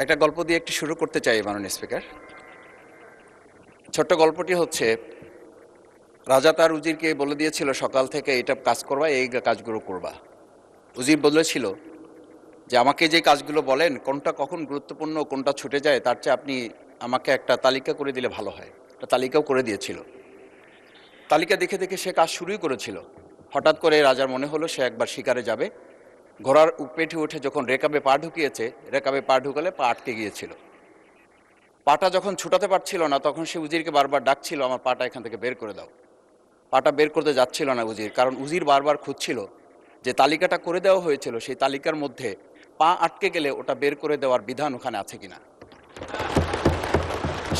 একটা গল্প দিয়ে একটু শুরু করতে চাই মাননীয় স্পিকার। ছোট্ট গল্পটি হচ্ছে, রাজা তার উজিরকে বলে দিয়েছিল সকাল থেকে এটা কাজ করবা, এই কাজগুলো করবা। উজির বলেছিল যে আমাকে যে কাজগুলো বলেন কোনটা কখন গুরুত্বপূর্ণ কোনটা ছুটে যায় তার চেয়ে আপনি আমাকে একটা তালিকা করে দিলে ভালো হয়। একটা তালিকাও করে দিয়েছিল। তালিকা দেখে দেখে সে কাজ শুরুই করেছিল। হঠাৎ করে রাজার মনে হলো সে একবার শিকারে যাবে। ঘোড়ার পেটে উঠে যখন রেকাবে পা ঢুকিয়েছে, রেকাবে পা ঢুকালে পা আটকে গিয়েছিল। পাটা যখন ছুটাতে পারছিল না তখন সে উজিরকে বারবার ডাকছিল, আমার পাটা এখান থেকে বের করে দাও। পাটা বের করতে যাচ্ছিল না উজির, কারণ উজির বারবার খুঁজছিল যে তালিকাটা করে দেওয়া হয়েছিল সেই তালিকার মধ্যে পা আটকে গেলে ওটা বের করে দেওয়ার বিধান ওখানে আছে কিনা।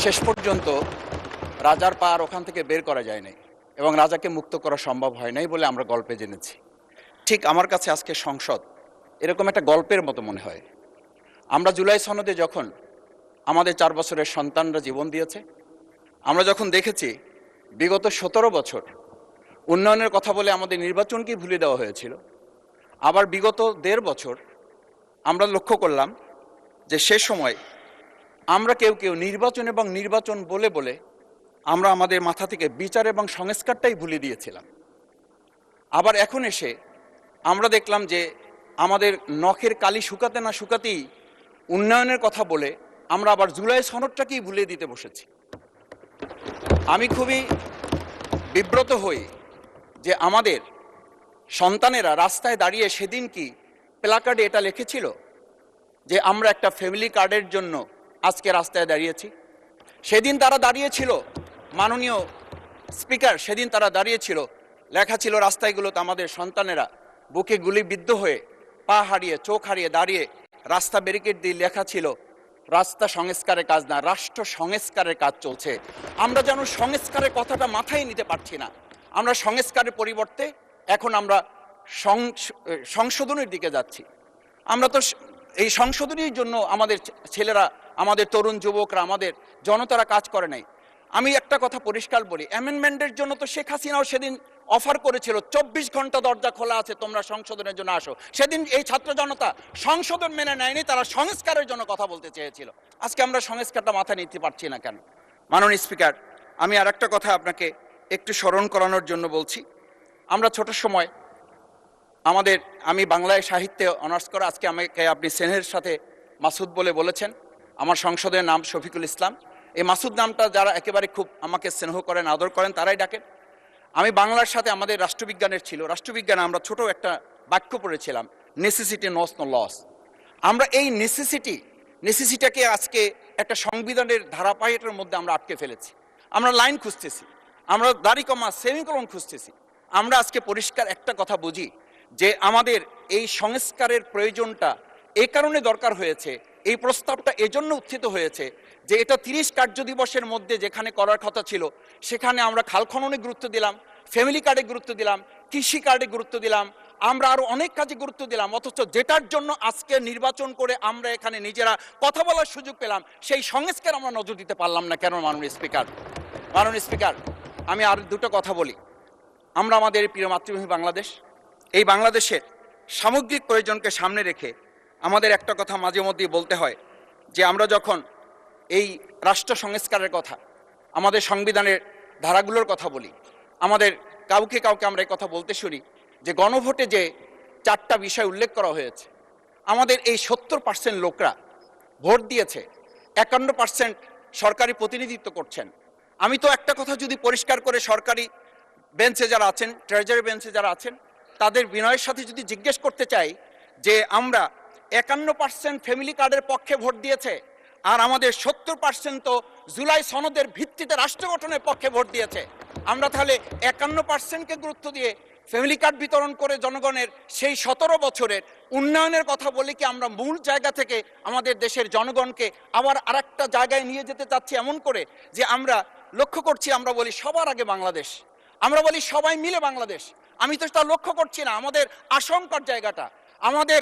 শেষ পর্যন্ত রাজার পা আর ওখান থেকে বের করা যায় নাই এবং রাজাকে মুক্ত করা সম্ভব হয় নাই বলে আমরা গল্পে জেনেছি। ঠিক আমার কাছে আজকে সংসদ এরকম একটা গল্পের মতো মনে হয়। আমরা জুলাই সনদে যখন আমাদের 4 বছরের সন্তানরা জীবন দিয়েছে, আমরা যখন দেখেছি বিগত 17 বছর উন্নয়নের কথা বলে আমাদের নির্বাচনকে ভুলে দেওয়া হয়েছিল, আবার বিগত 1.5 বছর আমরা লক্ষ্য করলাম যে সে সময় আমরা কেউ কেউ নির্বাচন এবং নির্বাচন বলে বলে আমরা আমাদের মাথা থেকে বিচার এবং সংস্কারটাই ভুলে দিয়েছিলাম। আবার এখন এসে আমরা দেখলাম যে আমাদের নখের কালি শুকাতে না শুকাতেই উন্নয়নের কথা বলে আমরা আবার জুলাই সনদটাকেই ভুলে দিতে বসেছি। আমি খুবই বিব্রত হই যে আমাদের সন্তানেরা রাস্তায় দাঁড়িয়ে সেদিন কি প্ল্যাকার্ডে এটা লিখেছিল যে আমরা একটা ফ্যামিলি কার্ডের জন্য আজকে রাস্তায় দাঁড়িয়েছি। সেদিন তারা দাঁড়িয়েছিল, মাননীয় স্পিকার, সেদিন তারা দাঁড়িয়েছিল, লেখা ছিল রাস্তাগুলোতে আমাদের সন্তানেরা বুকে গুলিবিদ্ধ হয়ে পা হারিয়ে চোখ হারিয়ে দাঁড়িয়ে রাস্তা ব্যারিকেড দিয়ে লেখা ছিল রাস্তা সংস্কারের কাজ না, রাষ্ট্র সংস্কারের কাজ চলছে। আমরা যেন সংস্কারের কথাটা মাথায় নিতে পারছি না। আমরা সংস্কারের পরিবর্তে এখন আমরা সংশোধনের দিকে যাচ্ছি। আমরা তো এই সংশোধনীর জন্য আমাদের ছেলেরা, আমাদের তরুণ যুবকরা, আমাদের জনতারা কাজ করে নাই। আমি একটা কথা পরিষ্কার বলি, অ্যামেন্ডমেন্টের জন্য তো শেখ হাসিনাও সেদিন অফার করেছিল 24 ঘন্টা দরজা খোলা আছে, তোমরা সংশোধনের জন্য আসো। সেদিন এই ছাত্র জনতা সংশোধন মেনে নেয়নি, তারা সংস্কারের জন্য কথা বলতে চেয়েছিল। আজকে আমরা সংস্কারটা মাথায় নিতে পারছি না কেন? মাননীয় স্পিকার, আমি আর একটা কথা আপনাকে একটু স্মরণ করানোর জন্য বলছি। আমরা ছোট সময় আমি বাংলায় সাহিত্যে অনার্স করা, আজকে আমাকে আপনি স্নেহের সাথে মাসুদ বলে বলেছেন। আমার সংসদের নাম শফিকুল ইসলাম। এই মাসুদ নামটা যারা একেবারে খুব আমাকে স্নেহ করেন, আদর করেন, তারাই ডাকেন। আমি বাংলার সাথে আমাদের রাষ্ট্রবিজ্ঞানের ছিল, রাষ্ট্রবিজ্ঞানে আমরা ছোট একটা বাক্য পড়েছিলাম, নেসেসিটি নোস নো লস। আমরা এই নেসেসিটিটাকে আজকে একটা সংবিধানের ধারাবাহিকের মধ্যে আমরা আটকে ফেলেছি। আমরা লাইন খুঁজতেছি, আমরা দাড়ি কমা সেমিকোলন খুঁজতেছি। আমরা আজকে পরিষ্কার একটা কথা বুঝি যে আমাদের এই সংস্কারের প্রয়োজনটা এই কারণে দরকার হয়েছে, এই প্রস্তাবটা এজন্য উত্থিত হয়েছে যে এটা 30 কার্য দিবসের মধ্যে যেখানে করার কথা ছিল সেখানে আমরা খাল খননে গুরুত্ব দিলাম, ফ্যামিলি কার্ডে গুরুত্ব দিলাম, কৃষি কার্ডে গুরুত্ব দিলাম, আমরা আরো অনেক কাজে গুরুত্ব দিলাম। অথচ যেটার জন্য আজকে নির্বাচন করে আমরা এখানে নিজেরা কথা বলার সুযোগ পেলাম, সেই সংস্কার আমরা নজর দিতে পারলাম না কেন? মাননীয় স্পিকার, আমি আর দুটো কথা বলি। আমরা আমাদের প্রিয় মাতৃভূমি বাংলাদেশ, এই বাংলাদেশের সামগ্রিক প্রয়োজনকে সামনে রেখে আমাদের একটা কথা মাঝে মধ্যেই বলতে হয় যে আমরা যখন এই রাষ্ট্র সংস্কারের কথা, আমাদের সংবিধানের ধারাগুলোর কথা বলি, আমাদের কাউকে আমরা এই কথা বলতে শুনি যে গণভোটে যে 4টা বিষয় উল্লেখ করা হয়েছে, আমাদের এই 70% লোকরা ভোট দিয়েছে, 51% সরকারি প্রতিনিধিত্ব করছেন। আমি তো একটা কথা যদি পরিষ্কার করে সরকারি বেঞ্চে যারা আছেন, ট্রেজারি বেঞ্চে যারা আছেন, তাদের বিনয়ের সাথে যদি জিজ্ঞেস করতে চাই যে আমরা 51% ফ্যামিলি কার্ডের পক্ষে ভোট দিয়েছে আর আমাদের 70% তো জুলাই সনদের ভিত্তিতে রাষ্ট্র গঠনের পক্ষে ভোট দিয়েছে, আমরা তাহলে 51%কে গুরুত্ব দিয়ে ফ্যামিলি কার্ড বিতরণ করে জনগণের সেই 17 বছরের উন্নয়নের কথা বলে কি আমরা মূল জায়গা থেকে আমাদের দেশের জনগণকে আবার আরেকটা জায়গায় নিয়ে যেতে চাচ্ছি? এমন করে যে আমরা লক্ষ্য করছি, আমরা বলি সবার আগে বাংলাদেশ, আমরা বলি সবাই মিলে বাংলাদেশ। আমি তো তা লক্ষ্য করছি না। আমাদের আশঙ্কার জায়গাটা, আমাদের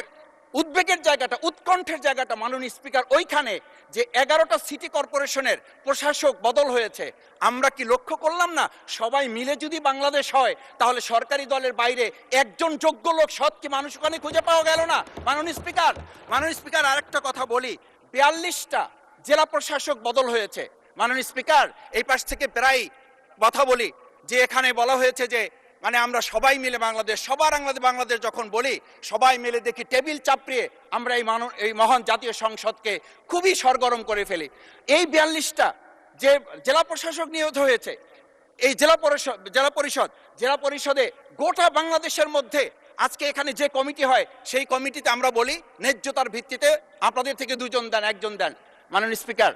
উদ্বেগের জায়গাটা, উৎকণ্ঠের জায়গাটা মাননীয় স্পিকার ওইখানে যে 11টা সিটি কর্পোরেশনের প্রশাসক বদল হয়েছে। আমরা কি লক্ষ্য করলাম না সবাই মিলে যদি বাংলাদেশ হয় তাহলে সরকারি দলের বাইরে একজন যোগ্য লোক, সৎ কি মানুষ ওখানে খুঁজে পাওয়া গেল না? মাননীয় স্পিকার, আরেকটা কথা বলি, 42টা জেলা প্রশাসক বদল হয়েছে। মাননীয় স্পিকার, এই পাশ থেকে প্রায় কথা বলি যে এখানে বলা হয়েছে যে মানে আমরা সবাই মিলে বাংলাদেশ, সবার বাংলাদেশ যখন বলি, সবাই মিলে দেখি টেবিল চাপড়িয়ে আমরা এই মহান জাতীয় সংসদকে খুবই সরগরম করে ফেলি। এই 42টা যে জেলা প্রশাসক নিয়োগ হয়েছে, এই জেলা পরিষদে গোটা বাংলাদেশের মধ্যে আজকে এখানে যে কমিটি হয়, সেই কমিটিতে আমরা বলি ন্যায্যতার ভিত্তিতে আপনাদের থেকে 2 জন দেন, 1 জন দেন। মাননীয় স্পিকার,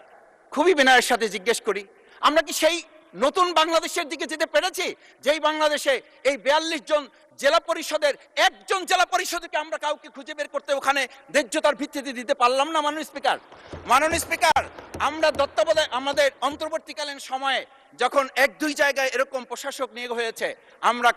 খুবই বিনয়ের সাথে জিজ্ঞেস করি, আমরা কি সেই নতুন বাংলাদেশের দিকে যেতে পেরেছি, যেই বাংলাদেশে এই 42 জন জেলা পরিষদের 1 জন জেলা পরিষদকে আমরা কাউকে খুঁজে বের করতে ওখানে ন্যায্যতার ভিত্তিতে দিতে পারলাম না? মাননীয় স্পিকার, আমরা তত্ত্বাবধায়ক আমাদের অন্তর্বর্তীকালীন সময়ে যখন 1-2 জায়গায় এরকম প্রশাসক নিয়োগ হয়েছে, আমরা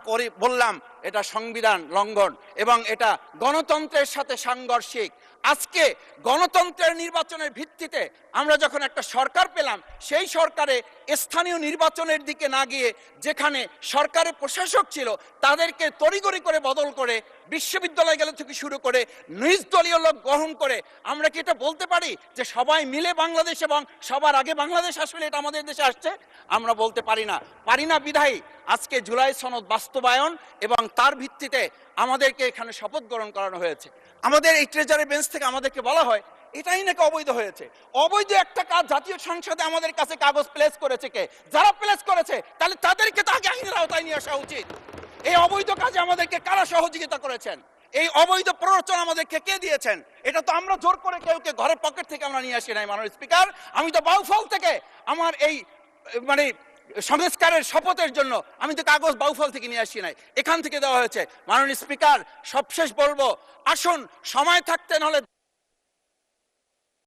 বললাম এটা সংবিধান লঙ্ঘন এবং এটা গণতন্ত্রের সাথে সাংঘর্ষিক। আজকে গণতন্ত্রের নির্বাচনের ভিত্তিতে আমরা যখন একটা সরকার পেলাম, সেই সরকারে স্থানীয় নির্বাচনের দিকে না গিয়ে যেখানে সরকারের প্রশাসক ছিল তাদেরকে তড়িঘড়ি করে বদল করে বিশ্ববিদ্যালয় গেলে থেকে শুরু করে নিজ দলীয় লোক গ্রহণ করে আমরা কি এটা বলতে পারি যে সবাই মিলে বাংলাদেশ এবং সবার আগে বাংলাদেশ আসলে এটা আমাদের দেশে আসছে? আমরা বলতে পারি না বিধায়ী আজকে জুলাই সনদ বাস্তবায়ন এবং তার ভিত্তিতে আমাদেরকে এখানে শপথ গ্রহণ করানো হয়েছে। আমাদের এই ট্রেজারি বেঞ্চ থেকে আমাদেরকে বলা হয় এটাই নাকি অবৈধ হয়েছে। অবৈধ একটা কাজ জাতীয় সংসদে আমাদের কাছে কাগজ প্লেস করেছে কে? যারা প্লেস করেছে তাহলে তাদেরকে তো আগে আইনের আওতায় নিয়ে আসা উচিত। এই অবৈধ কাজে আমাদেরকে কারা সহযোগিতা করেছেন? এই অবৈধ প্ররোচনা আমাদেরকে কে দিয়েছেন? এটা তো আমরা জোর করে কেউকে ঘরের পকেট থেকে আমরা নিয়ে আসি নাই। মাননীয় স্পিকার, আমি তো বাউফল থেকে আমার এই মানে সংস্কারের শপথের জন্য আমি তো কাগজ বাউফল থেকে নিয়ে আসি নাই, এখান থেকে দেওয়া হয়েছে। মাননীয় স্পিকার, সবশেষ বলবো, আসুন সময় থাকতে নাহলে